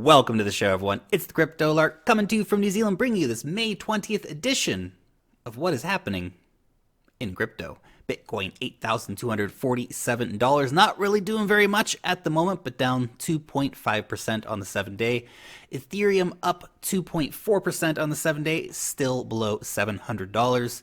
Welcome to the show, everyone. It's the Crypto Lark coming to you from New Zealand, bringing you this May 20th edition of what is happening in crypto. Bitcoin, $8,247. Not really doing very much at the moment, but down 2.5% on the 7-day. Ethereum up 2.4% on the 7-day, still below $700.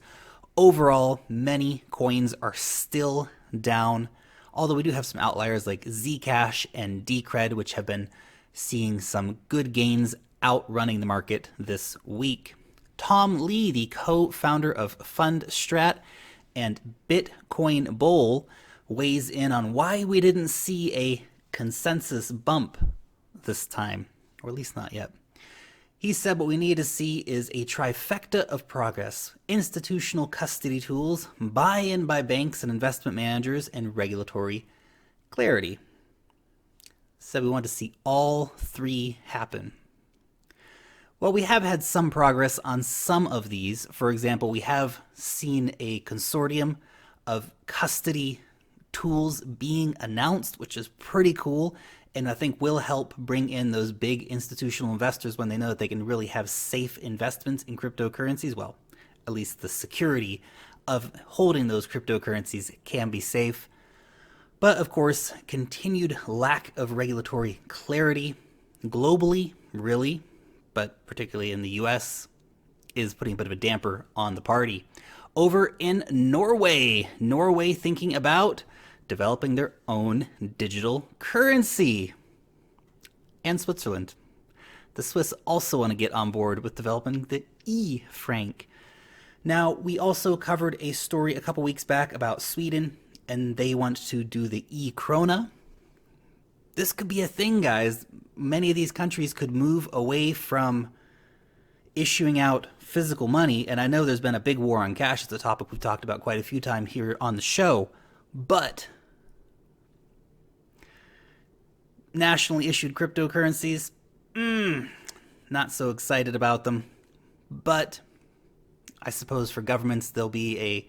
Overall, many coins are still down, although we do have some outliers like Zcash and Decred, which have been seeing some good gains outrunning the market this week. Tom Lee, the co-founder of FundStrat and Bitcoin Bowl, weighs in on why we didn't see a consensus bump this time, or at least not yet. He said what we need to see is a trifecta of progress: institutional custody tools, buy-in by banks and investment managers, and regulatory clarity. Said we want to see all three happen. Well, we have had some progress on some of these. For example, we have seen a consortium of custody tools being announced, which is pretty cool, and I think will help bring in those big institutional investors when they know that they can really have safe investments in cryptocurrencies. Well, at least the security of holding those cryptocurrencies can be safe. But of course, continued lack of regulatory clarity globally, really, but particularly in the US, is putting a bit of a damper on the party. Over in Norway thinking about developing their own digital currency. And Switzerland. The Swiss also want to get on board with developing the e-franc. Now, we also covered a story a couple weeks back about Sweden, and they want to do the e-krona. This could be a thing, guys. Many of these countries could move away from issuing out physical money, and I know there's been a big war on cash. It's a topic we've talked about quite a few times here on the show, but nationally issued cryptocurrencies, not so excited about them. But I suppose for governments, they'll be a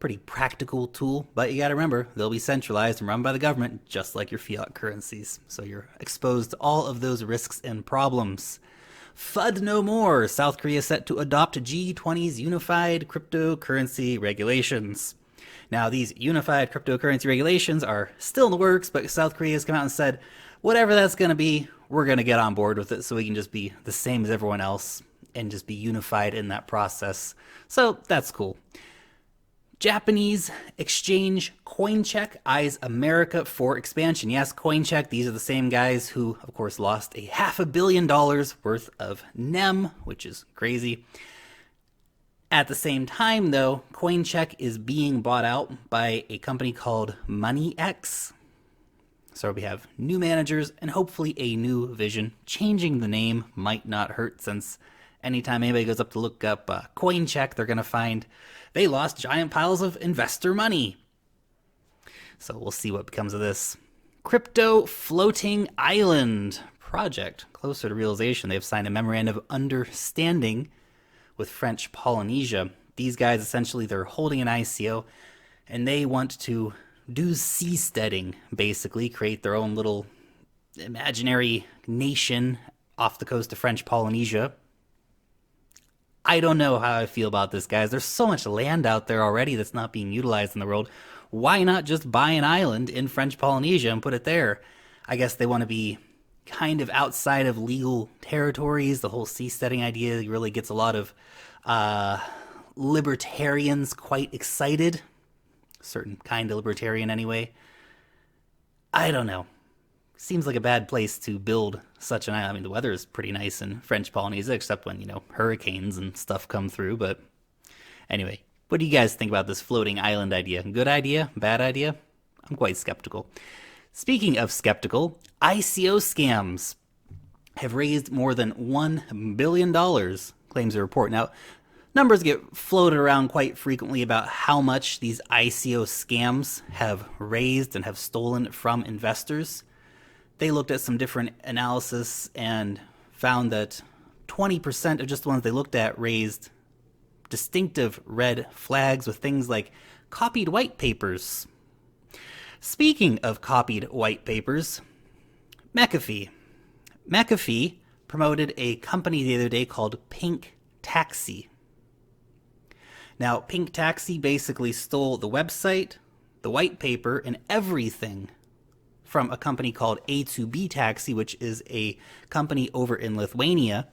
pretty practical tool, but you got to remember, they'll be centralized and run by the government, just like your fiat currencies. So you're exposed to all of those risks and problems. FUD no more. South Korea set to adopt G20's unified cryptocurrency regulations. Now, these unified cryptocurrency regulations are still in the works, but South Korea has come out and said, whatever that's going to be, we're going to get on board with it so we can just be the same as everyone else and just be unified in that process. So that's cool. Japanese exchange Coincheck eyes America for expansion. Yes, Coincheck, these are the same guys who, of course, lost a $500 million worth of NEM, which is crazy. At the same time, though, Coincheck is being bought out by a company called MoneyX. So we have new managers and hopefully a new vision. Changing the name might not hurt, since anytime anybody goes up to look up Coincheck, they're going to find they lost giant piles of investor money. So we'll see what becomes of this. Crypto Floating Island project. Closer to realization, they've signed a memorandum of understanding with French Polynesia. These guys, essentially, they're holding an ICO, and they want to do seasteading, basically, create their own little imaginary nation off the coast of French Polynesia. I don't know how I feel about this, guys. There's so much land out there already that's not being utilized in the world. Why not just buy an island in French Polynesia and put it there? I guess they want to be kind of outside of legal territories. The whole seasteading idea really gets a lot of libertarians quite excited. A certain kind of libertarian, anyway. I don't know. Seems like a bad place to build such an island. I mean, the weather is pretty nice in French Polynesia, except when, hurricanes and stuff come through. But anyway, what do you guys think about this floating island idea? Good idea? Bad idea? I'm quite skeptical. Speaking of skeptical, ICO Scams have raised more than $1 billion, claims the report. Now, numbers get floated around quite frequently about how much these ICO scams have raised and have stolen from investors. They looked at some different analysis and found that 20% of just the ones they looked at raised distinctive red flags with things like copied white papers. Speaking of copied white papers, McAfee. McAfee promoted a company the other day called Pink Taxi. Now, Pink Taxi basically stole the website, the white paper, and everything from a company called A2B Taxi, which is a company over in Lithuania.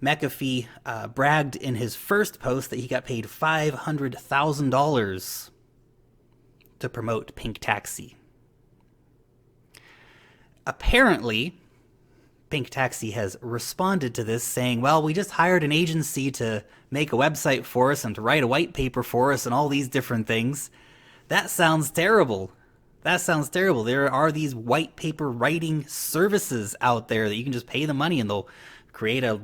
McAfee bragged in his first post that he got paid $500,000 to promote Pink Taxi. Apparently, Pink Taxi has responded to this saying, well, we just hired an agency to make a website for us and to write a white paper for us and all these different things. That sounds terrible. That sounds terrible. There are these white paper writing services out there that you can just pay the money and they'll create a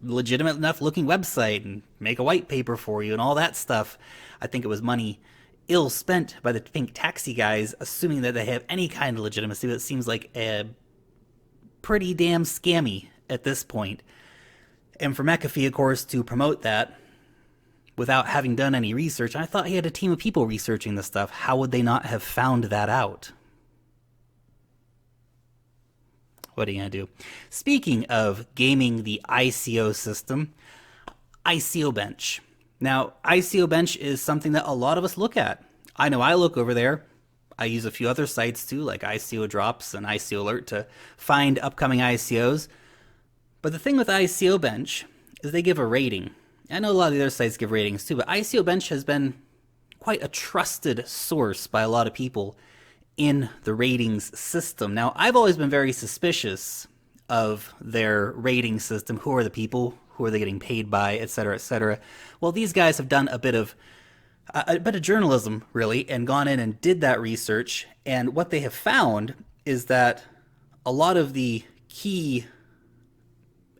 legitimate enough looking website and make a white paper for you and all that stuff. I think it was money ill spent by the Pink Taxi guys, assuming that they have any kind of legitimacy. That seems like a pretty damn scammy at this point. And for McAfee, of course, to promote that without having done any research, I thought he had a team of people researching this stuff. How would they not have found that out? What are you going to do? Speaking of gaming the ICO system, ICO Bench. Now, ICO Bench is something that a lot of us look at. I know I look over there. I use a few other sites too, like ICO Drops and ICO Alert to find upcoming ICOs. But the thing with ICO Bench is they give a rating. I know a lot of the other sites give ratings too, but ICO Bench has been quite a trusted source by a lot of people in the ratings system. Now, I've always been very suspicious of their rating system. Who are the people? Who are they getting paid by? Et cetera, et cetera. Well, these guys have done a bit of journalism, really, and gone in and did that research. And what they have found is that a lot of the key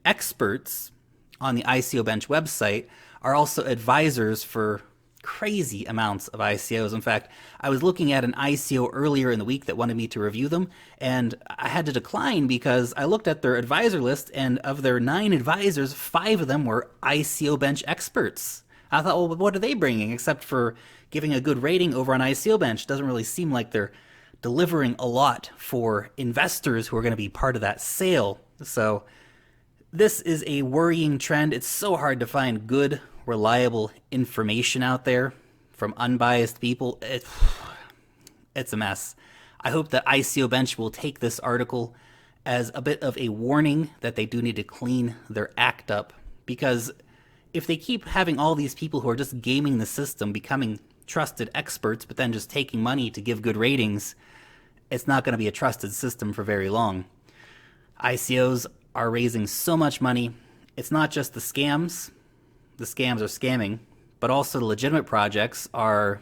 experts on the ICO Bench website are also advisors for crazy amounts of ICOs. In fact, I was looking at an ICO earlier in the week that wanted me to review them, and I had to decline because I looked at their advisor list, and of their 9 advisors, 5 of them were ICO Bench experts. I thought, well, what are they bringing except for giving a good rating over on ICO Bench? Doesn't really seem like they're delivering a lot for investors who are going to be part of that sale. So this is a worrying trend. It's so hard to find good, reliable information out there from unbiased people. It's a mess. I hope that ICO Bench will take this article as a bit of a warning that they do need to clean their act up, because if they keep having all these people who are just gaming the system, becoming trusted experts, but then just taking money to give good ratings, it's not going to be a trusted system for very long. ICOs are raising so much money. It's not just the scams. The scams are scamming, but also the legitimate projects are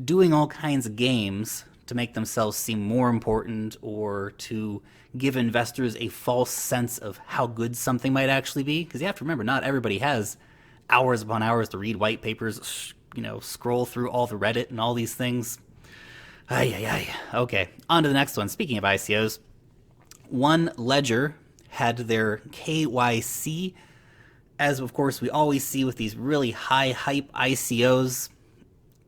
doing all kinds of games to make themselves seem more important or to give investors a false sense of how good something might actually be. Because you have to remember, not everybody has hours upon hours to read white papers, scroll through all the Reddit and all these things. Okay, on to the next one. Speaking of ICOs, one Ledger had their KYC, as of course we always see with these really high hype ICOs,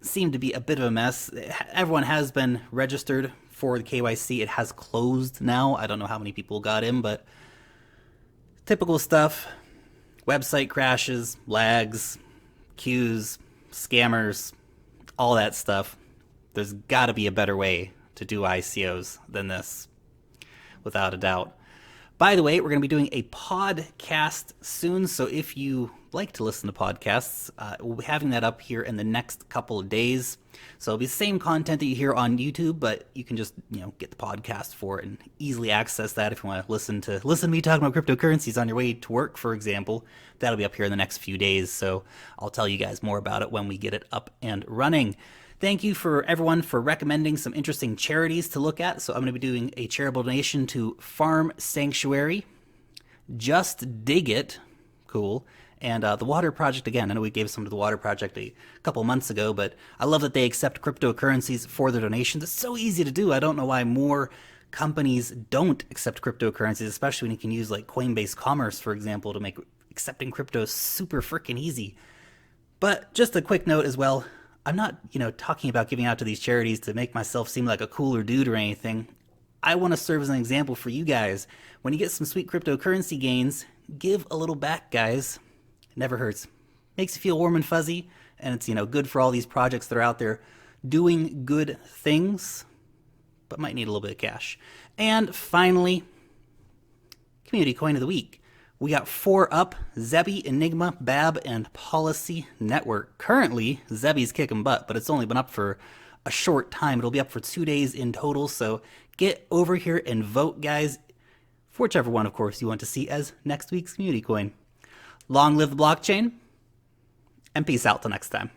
seem to be a bit of a mess. Everyone has been registered for the KYC. It has closed now. I don't know how many people got in, but typical stuff. Website crashes, lags, queues, scammers, all that stuff. There's got to be a better way to do ICOs than this, without a doubt. By the way, we're going to be doing a podcast soon, so if you like to listen to podcasts, we'll be having that up here in the next couple of days. So it'll be the same content that you hear on YouTube, but you can just, get the podcast for it and easily access that if you want to listen to me talking about cryptocurrencies on your way to work, for example. That'll be up here in the next few days, so I'll tell you guys more about it when we get it up and running. Thank you for everyone for recommending some interesting charities to look at. So I'm going to be doing a charitable donation to Farm Sanctuary, Just Dig It, cool, and the Water Project again. I know we gave some to the Water Project a couple months ago, but I love that they accept cryptocurrencies for their donations. It's so easy to do. I don't know why more companies don't accept cryptocurrencies, especially when you can use like Coinbase Commerce, for example, to make accepting crypto super freaking easy. But just a quick note as well. I'm not, talking about giving out to these charities to make myself seem like a cooler dude or anything. I want to serve as an example for you guys. When you get some sweet cryptocurrency gains, give a little back, guys. It never hurts. Makes you feel warm and fuzzy, and it's, good for all these projects that are out there doing good things, but might need a little bit of cash. And finally, community coin of the week. We got 4 up: Zebi, Enigma, Bab, and Policy Network. Currently, Zebi's kicking butt, but it's only been up for a short time. It'll be up for 2 days in total, so get over here and vote, guys, for whichever one, of course, you want to see as next week's community coin. Long live the blockchain, and peace out till next time.